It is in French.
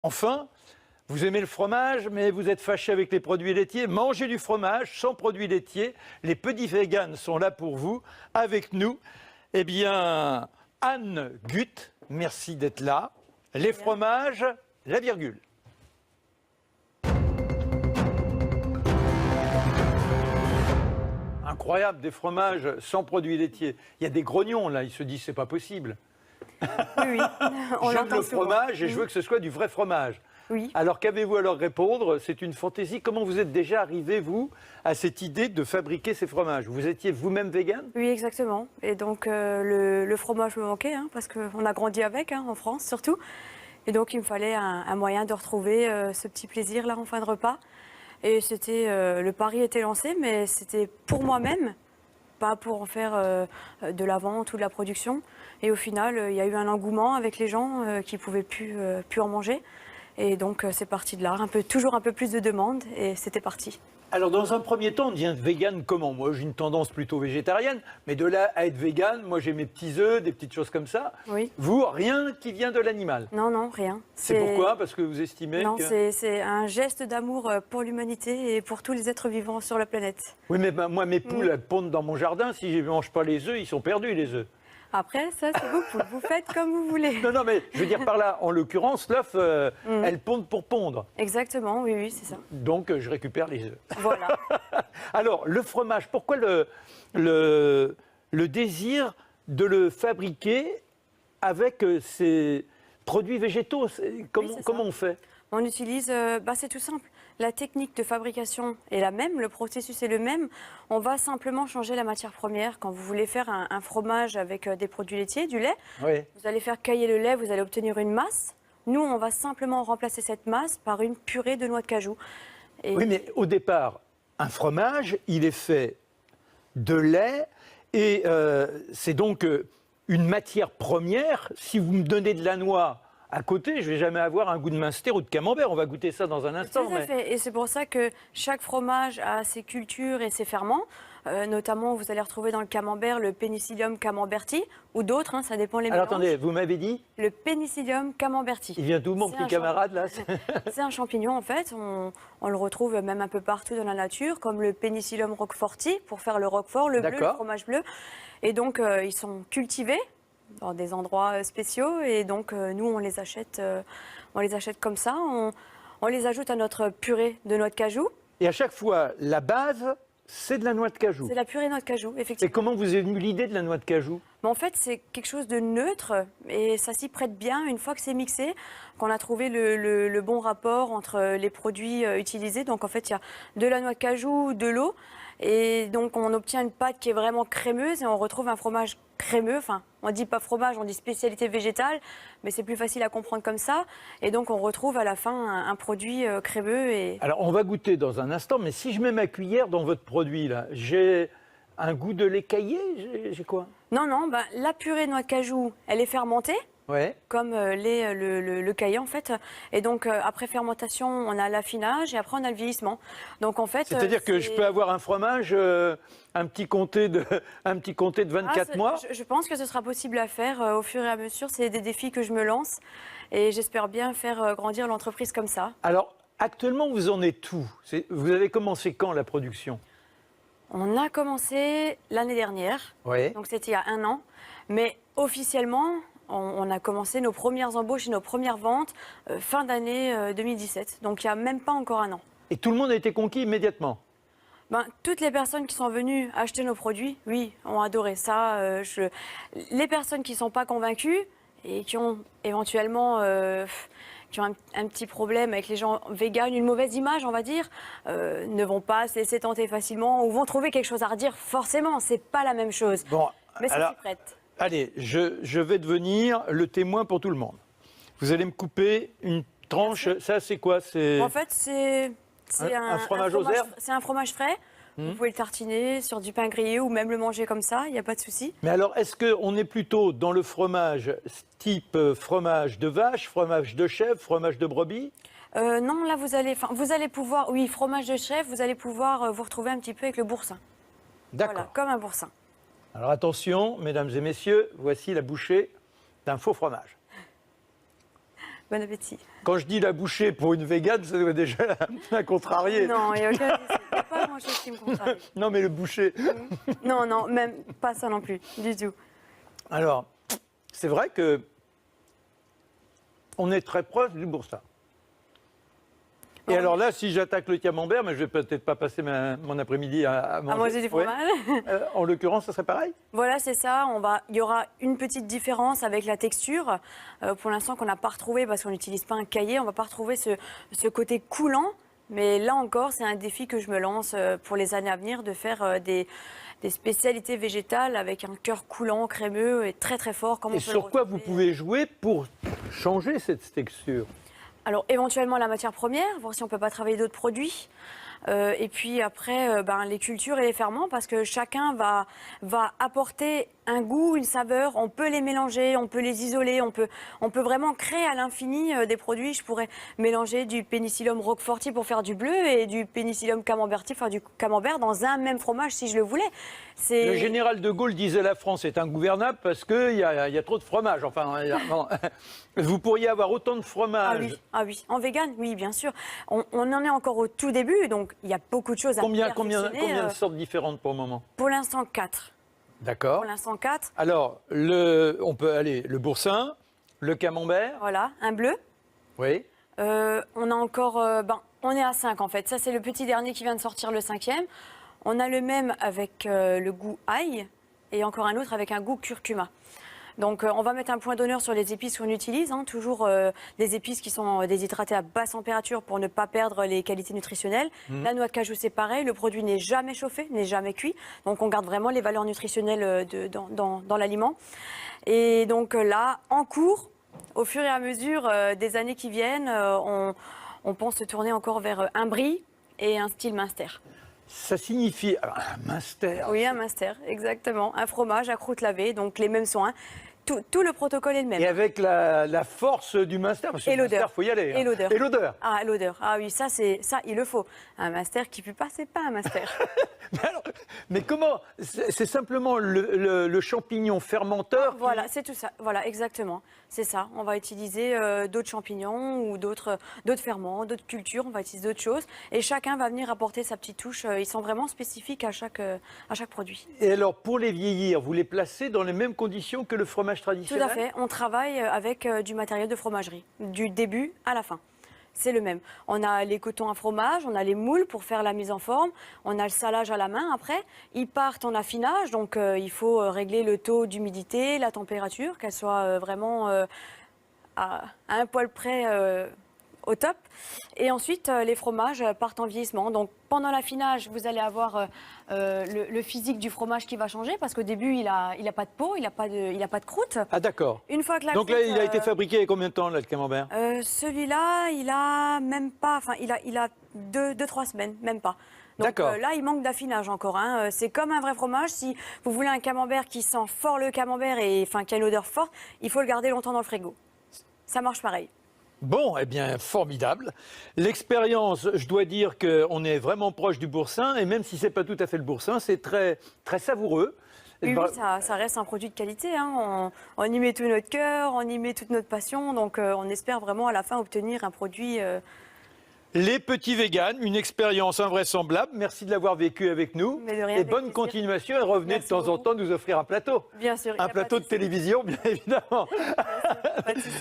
Enfin, vous aimez le fromage, mais vous êtes fâché avec les produits laitiers. Mangez du fromage sans produits laitiers. Les petits véganes sont là pour vous. Avec nous, eh bien, Anne Guth, merci d'être là. Les fromages, la virgule. Incroyable, des fromages sans produits laitiers. Il y a des grognons là, ils se disent c'est pas possible. Oui, on J'aime l'entend le souvent. fromage et je veux que ce soit du vrai fromage. Oui. Alors qu'avez-vous à leur répondre? C'est une fantaisie. Comment vous êtes déjà arrivé, vous, à cette idée de fabriquer ces fromages? Vous étiez vous-même végane? Oui, exactement. Et donc, le fromage me manquait, hein, parce qu'on a grandi avec, hein, en France surtout. Et donc, il me fallait un moyen de retrouver ce petit plaisir-là en fin de repas. Et c'était, le pari était lancé, mais c'était pour moi-même, pas pour en faire de la vente ou de la production. Et au final, il y a eu un engouement avec les gens qui ne pouvaient plus en manger. Et donc, c'est parti de là. Toujours un peu plus de demandes et c'était parti. Alors, dans un premier temps, on devient végane comment? Moi, j'ai une tendance plutôt végétarienne, mais de là à être végane, moi, j'ai mes petits œufs, des petites choses comme ça. Oui. Vous, rien qui vient de l'animal? Non, non, rien. C'est pourquoi? Parce que vous estimez Non, que... c'est un geste d'amour pour l'humanité et pour tous les êtres vivants sur la planète. Oui, mais moi, mes poules, elles pondent dans mon jardin. Si je ne mange pas les œufs, ils sont perdus, les œufs. Après, ça, c'est vous poules. Vous faites comme vous voulez. Non, non, mais je veux dire par là, en l'occurrence, l'œuf, elles pondent pour pondre. Exactement, oui, oui, c'est ça. Donc, je récupère les œufs. Voilà. Alors, le fromage, pourquoi le désir de le fabriquer avec ces produits végétaux? Comment on fait? On utilise, c'est tout simple. La technique de fabrication est la même, le processus est le même. On va simplement changer la matière première. Quand vous voulez faire un fromage avec des produits laitiers, du lait, Oui. vous allez faire cailler le lait, vous allez obtenir une masse. Nous, on va simplement remplacer cette masse par une purée de noix de cajou. Et Oui, mais au départ, un fromage, il est fait de lait et c'est donc une matière première. Si vous me donnez de la noix à côté, je ne vais jamais avoir un goût de minster ou de camembert. On va goûter ça dans un instant. Tout à fait. Et c'est pour ça que chaque fromage a ses cultures et ses ferments. Notamment, vous allez retrouver dans le camembert le Penicillium camemberti ou d'autres, hein, ça dépend les Alors mélanges. attendez, vous m'avez dit? Le Penicillium camemberti. Il vient d'où mon C'est petit un camarade là? C'est un champignon en fait, on le retrouve même un peu partout dans la nature, comme le Penicillium roqueforti pour faire le roquefort, le bleu, le D'accord. fromage bleu. Et donc ils sont cultivés dans des endroits spéciaux et donc nous on les achète comme ça, on les ajoute à notre purée de noix de cajou. Et à chaque fois, la base, c'est de la noix de cajou. C'est la purée de noix de cajou, Et effectivement. comment vous est venue l'idée de la noix de cajou? Mais en fait, c'est quelque chose de neutre et ça s'y prête bien une fois que c'est mixé, qu'on a trouvé le bon rapport entre les produits utilisés. Donc en fait, il y a de la noix de cajou, de l'eau et donc on obtient une pâte qui est vraiment crémeuse et on retrouve un fromage crémeux. Enfin, on dit pas fromage, on dit spécialité végétale, mais c'est plus facile à comprendre comme ça. Et donc on retrouve à la fin un produit crémeux. Et... Alors on va goûter dans un instant, mais si je mets ma cuillère dans votre produit là, j'ai un goût de lait caillé? J'ai quoi? Non, la purée de noix de cajou, elle est fermentée. Ouais. Comme le caillé en fait. Et donc après fermentation, on a l'affinage et après on a le vieillissement. Donc en fait, C'est-à-dire que je peux avoir un fromage, un petit comté de 24 mois? Je pense que ce sera possible à faire au fur et à mesure. C'est des défis que je me lance et j'espère bien faire grandir l'entreprise comme ça. Alors actuellement, vous en êtes où? Vous avez commencé quand la production? On a commencé l'année dernière, Oui. donc c'était il y a 1 an. Mais officiellement, on a commencé nos premières embauches et nos premières ventes fin d'année 2017. Donc il n'y a même pas encore 1 an. Et tout le monde a été conquis immédiatement? Toutes les personnes qui sont venues acheter nos produits, oui, ont adoré ça. Les personnes qui ne sont pas convaincues et qui ont éventuellement qui ont un petit problème avec les gens véganes, une mauvaise image, on va dire, ne vont pas se laisser tenter facilement ou vont trouver quelque chose à redire. Forcément, c'est pas la même chose. Bon, mais ça alors, s'y prête. Allez, je vais devenir le témoin pour tout le monde. Vous allez me couper une tranche. Ça, c'est quoi? En fait, c'est un fromage aux herbes? C'est un fromage frais. Vous pouvez le tartiner sur du pain grillé ou même le manger comme ça, il n'y a pas de souci. Mais alors, est-ce qu'on est plutôt dans le fromage type fromage de vache, fromage de chèvre, fromage de brebis? Non, là, vous allez pouvoir, oui, fromage de chèvre, vous allez pouvoir vous retrouver un petit peu avec le boursin. D'accord. Voilà, comme un boursin. Alors attention, mesdames et messieurs, voici la bouchée d'un faux fromage. Bon appétit. Quand je dis la bouchée pour une végane, ça doit déjà la contrarier. Non, il n'y a aucun souci. Il n'y a pas grand-chose qui me contrarie. Non, mais le boucher. Non, non, même pas ça non plus, du tout. Alors, c'est vrai que on est très proche du boursin. Et Oui. alors là, si j'attaque le camembert, mais je vais peut-être pas passer mon après-midi à manger. À manger du Ouais. fromage. En l'occurrence, ça serait pareil? Voilà, c'est ça. Il y aura une petite différence avec la texture. Pour l'instant, qu'on n'a pas retrouvé parce qu'on n'utilise pas un cahier. On ne va pas retrouver ce côté coulant. Mais là encore, c'est un défi que je me lance pour les années à venir de faire des spécialités végétales avec un cœur coulant, crémeux et très très fort. Comme Et on peut le sur quoi vous retrouver. pouvez jouer pour changer cette texture? Alors éventuellement la matière première, voir si on ne peut pas travailler d'autres produits. Et puis après, les cultures et les ferments, parce que chacun va apporter un goût, une saveur. On peut les mélanger, on peut les isoler, on peut vraiment créer à l'infini des produits. Je pourrais mélanger du Penicillium roqueforti pour faire du bleu et du Penicillium camemberti pour faire du camembert dans un même fromage si je le voulais. Le général de Gaulle disait la France est ingouvernable parce qu'il y a trop de fromage. Enfin, non. Vous pourriez avoir autant de fromage. Ah oui, en vegan, oui, bien sûr. On en est encore au tout début, donc il y a beaucoup de choses à Combien perfectionner. de sortes différentes pour le moment? Pour l'instant, 4. D'accord. Pour l'instant, 4. Alors, on peut aller le boursin, le camembert. Voilà, un bleu. Oui. On a encore, on est à 5 en fait. Ça, c'est le petit dernier qui vient de sortir, le 5e. On a le même avec le goût ail et encore un autre avec un goût curcuma. Donc, on va mettre un point d'honneur sur les épices qu'on utilise. Toujours des épices qui sont déshydratées à basse température pour ne pas perdre les qualités nutritionnelles. La noix de cajou, c'est pareil. Le produit n'est jamais chauffé, n'est jamais cuit. Donc, on garde vraiment les valeurs nutritionnelles dans l'aliment. Et donc là, en cours, au fur et à mesure des années qui viennent, on pense se tourner encore vers un brie et un style Munster. Ça signifie un Munster. Oui, un Munster, exactement. Un fromage à croûte lavée, donc les mêmes soins. Tout le protocole est le même. Et avec la force du Munster, parce que Et le Munster, l'odeur. il faut y aller. Et l'odeur. Et l'odeur. Ah, l'odeur. Ah oui, ça, il le faut. Un Munster qui pue pas, c'est pas un Munster. Mais comment? C'est simplement le champignon fermenteur. Voilà, c'est tout ça. Voilà, exactement. C'est ça. On va utiliser d'autres champignons ou d'autres ferments, d'autres cultures. On va utiliser d'autres choses. Et chacun va venir apporter sa petite touche. Ils sont vraiment spécifiques à chaque produit. Et alors, pour les vieillir, vous les placez dans les mêmes conditions que le fromage Tout traditionnel? à fait. On travaille avec du matériel de fromagerie, du début à la fin. C'est le même. On a les cotons à fromage, on a les moules pour faire la mise en forme, on a le salage à la main après. Ils partent en affinage, donc il faut régler le taux d'humidité, la température, qu'elle soit vraiment à un poil près au top. Et ensuite, les fromages partent en vieillissement. Donc pendant l'affinage, vous allez avoir le physique du fromage qui va changer parce qu'au début, il a pas de peau, il n'a pas de croûte. Ah d'accord. Une fois que la Donc là, croûte, il a été fabriqué il y a combien de temps, là, le camembert? celui-là, il a même pas, enfin, il a 2-3 semaines, même pas. Donc D'accord. là, il manque d'affinage encore. C'est comme un vrai fromage. Si vous voulez un camembert qui sent fort le camembert et enfin qui a une odeur forte, il faut le garder longtemps dans le frigo. Ça marche pareil. Bon, eh bien, formidable. L'expérience, je dois dire qu'on est vraiment proche du boursin, et même si ce n'est pas tout à fait le boursin, c'est très, très savoureux. Oui, ça reste un produit de qualité. On y met tout notre cœur, on y met toute notre passion. Donc on espère vraiment à la fin obtenir un produit. Les petits véganes, une expérience invraisemblable. Merci de l'avoir vécu avec nous. Mais de rien, et avec bonne plaisir. continuation, et revenez Merci de temps en beaucoup. temps nous offrir un plateau. Bien sûr. il y a Un pas plateau de souci. télévision, bien évidemment. Pas de souci.